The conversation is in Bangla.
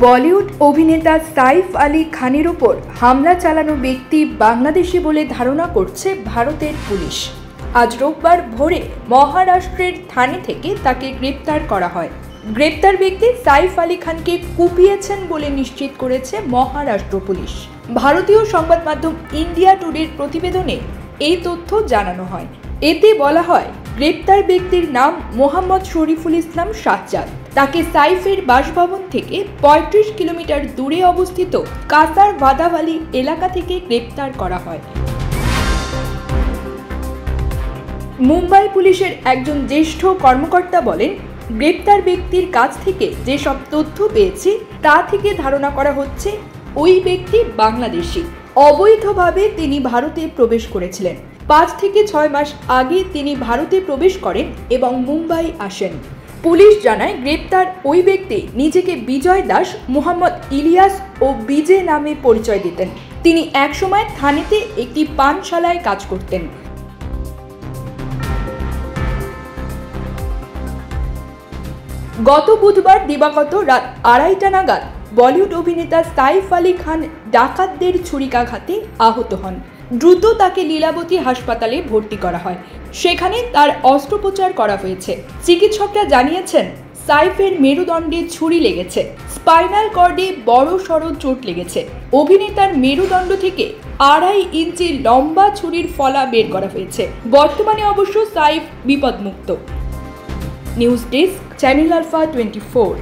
বলিউড অভিনেতা সাইফ আলী খানের উপর হামলা চালানো ব্যক্তি বাংলাদেশি বলে ধারণা করছে ভারতের পুলিশ। আজ রোববার ভোরে মহারাষ্ট্রের থানে থেকে তাকে গ্রেপ্তার করা হয়। গ্রেপ্তার ব্যক্তি সাইফ আলী খানকে কুপিয়েছেন বলে নিশ্চিত করেছে মহারাষ্ট্র পুলিশ। ভারতীয় সংবাদ মাধ্যম ইন্ডিয়া টুডের প্রতিবেদনে এই তথ্য জানানো হয়। এতে বলা হয়, গ্রেপ্তার ব্যক্তির নাম মোহাম্মদ শরীফুল ইসলাম সাজ্জাদ। তাকে সাইফের বাসভবন থেকে ৩৫ কিলোমিটার দূরে অবস্থিত কাসার ভাদাভালি এলাকা থেকে গ্রেপ্তার করা হয়। মুম্বাই পুলিশের একজন জ্যেষ্ঠ কর্মকর্তা বলেন, গ্রেপ্তার ব্যক্তির কাছ থেকে যেসব তথ্য পেয়েছি তা থেকে ধারণা করা হচ্ছে ওই ব্যক্তি বাংলাদেশি। অবৈধভাবে তিনি ভারতে প্রবেশ করেছিলেন। ৫ থেকে ৬ মাস আগে তিনি ভারতে প্রবেশ করেন এবং মুম্বাই আসেন। পুলিশ জানায়, গ্রেপ্তার ওই ব্যক্তি নিজেকে বিজয় দাস, মোহাম্মদ ইলিয়াস ও বিজে নামে পরিচয় দিতেন। তিনি একসময় থানেতে একটি পানশালায় কাজ করতেন। গত বুধবার দিবাগত রাত ২:৩০ নাগাদ বলিউড অভিনেতা সাইফ আলী খান ডাকাতদের ছুরিকাঘাতে আহত হন। দ্রুত তাকে লীলাবতী হাসপাতালে ভর্তি করা হয়। সেখানে তার অস্ত্রোপচার করা হয়েছে। চিকিৎসকরা জানিয়েছেন, সাইফের মেরুদণ্ডে ছুরি লেগেছে, স্পাইনাল কর্ডে বড়সড় চোট লেগেছে। অভিনেতার মেরুদণ্ড থেকে ২.৫ ইঞ্চি লম্বা ছুরির ফলা বের করা হয়েছে। বর্তমানে অবশ্য সাইফ বিপদমুক্ত। News desk, channel alpha 24।